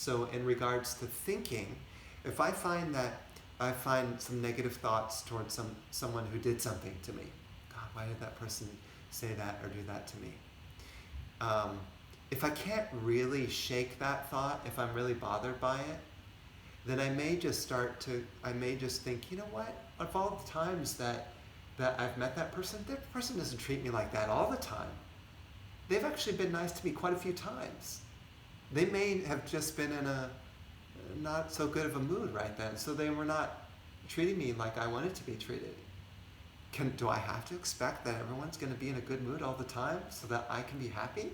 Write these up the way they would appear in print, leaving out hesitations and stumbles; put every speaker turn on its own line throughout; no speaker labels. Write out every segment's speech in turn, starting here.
So in regards to thinking, if I find that I find some negative thoughts towards someone who did something to me, God, why did that person say that or do that to me? If I can't really shake that thought, if I'm really bothered by it, then I may just think, you know what? Of all the times that I've met that person doesn't treat me like that all the time. They've actually been nice to me quite a few times. They may have just been in a not so good of a mood right then, so they were not treating me like I wanted to be treated. Do I have to expect that everyone's going to be in a good mood all the time so that I can be happy?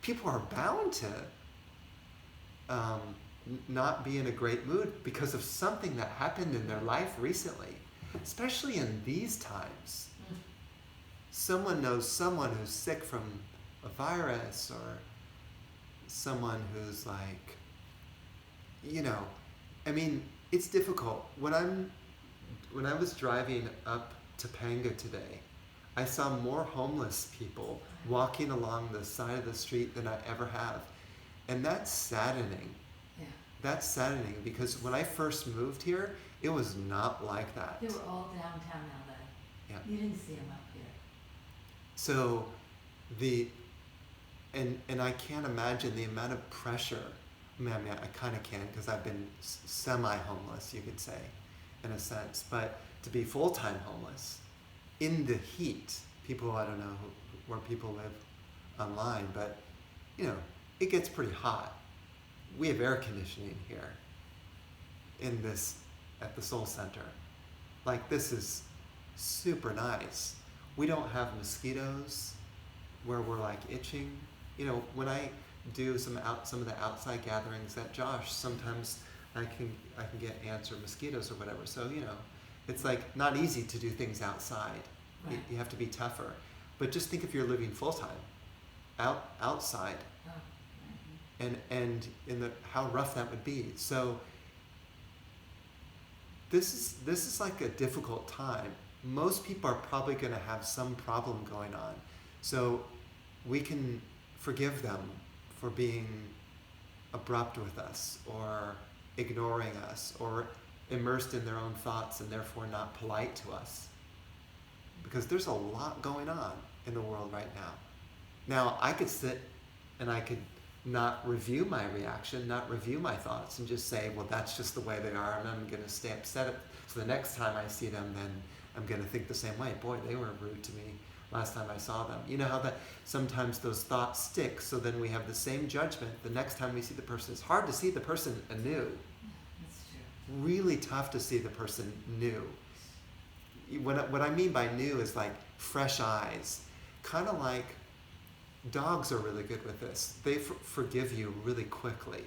People are bound to not be in a great mood because of something that happened in their life recently, especially in these times. Someone knows someone who's sick from a virus, or someone who's like, it's difficult. When I was driving up Topanga today, I saw more homeless people walking along the side of the street than I ever have. And that's saddening.
Yeah.
That's saddening because when I first moved here, it was not like that.
They were all downtown LA.
Yeah.
You didn't see them up here.
So and I can't imagine the amount of pressure. I kind of can because I've been semi-homeless, you could say, in a sense. But to be full-time homeless in the heat, I don't know where people live online, but it gets pretty hot. We have air conditioning here at the Soul Center. Like, this is super nice. We don't have mosquitoes where we're like itching. When I do some of the outside gatherings at Josh, sometimes I can get ants or mosquitoes or whatever. So it's like not easy to do things outside.
Right.
You have to be tougher. But just think if you're living full time outside, and how rough that would be. So this is like a difficult time. Most people are probably going to have some problem going on. So we can forgive them for being abrupt with us, or ignoring us, or immersed in their own thoughts and therefore not polite to us. Because there's a lot going on in the world right now. Now, I could sit and I could not review my reaction, not review my thoughts, and just say, well, that's just the way they are, and I'm going to stay upset. So the next time I see them, then I'm going to think the same way. Boy, they were rude to me last time I saw them. You know how that sometimes those thoughts stick, so then we have the same judgment the next time we see the person. It's hard to see the person anew.
That's true.
Really tough to see the person new. What I mean by new is like fresh eyes. Kind of like dogs are really good with this. They forgive you really quickly.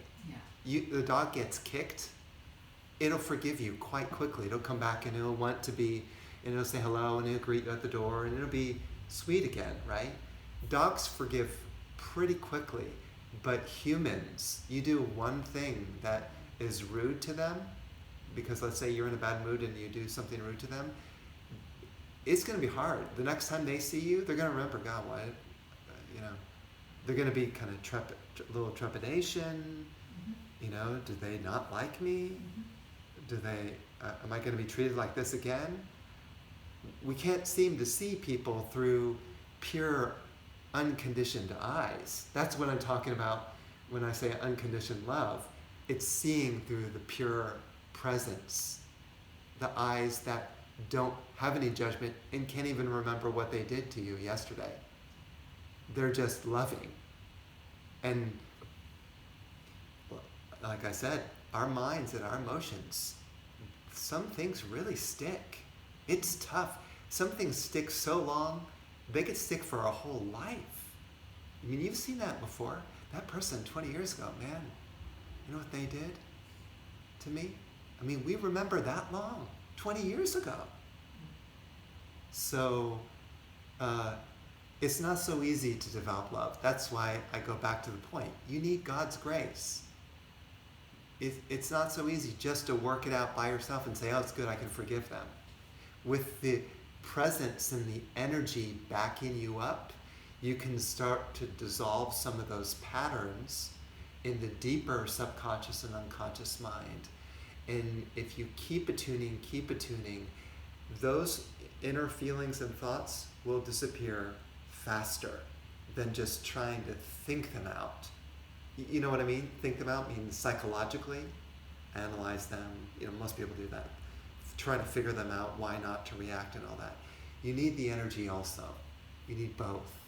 Yeah.
The dog gets kicked, it'll forgive you quite quickly. It'll come back and it'll want to be, and it'll say hello, and it'll greet you at the door, and it'll be sweet again, right? Dogs forgive pretty quickly, but humans, you do one thing that is rude to them, because let's say you're in a bad mood and you do something rude to them, it's going to be hard. The next time they see you, they're going to remember, God, why, they're going to be kind of little trepidation.
Mm-hmm.
Do they not like me?
Mm-hmm.
Am I going to be treated like this again? We can't seem to see people through pure, unconditioned eyes. That's what I'm talking about when I say unconditioned love. It's seeing through the pure presence, the eyes that don't have any judgment and can't even remember what they did to you yesterday. They're just loving. And like I said, our minds and our emotions, some things really stick. It's tough. Some things stick so long, they could stick for a whole life. I mean, you've seen that before. That person 20 years ago, man, you know what they did to me? I mean, we remember that long, 20 years ago. So it's not so easy to develop love. That's why I go back to the point. You need God's grace. It's not so easy just to work it out by yourself and say, oh, it's good, I can forgive them. With the presence and the energy backing you up, you can start to dissolve some of those patterns in the deeper subconscious and unconscious mind. And if you keep attuning, those inner feelings and thoughts will disappear faster than just trying to think them out. You know what I mean? Think them out means psychologically, analyze them. You know, most people do that. Try to figure them out, why not to react and all that. You need the energy also. You need both.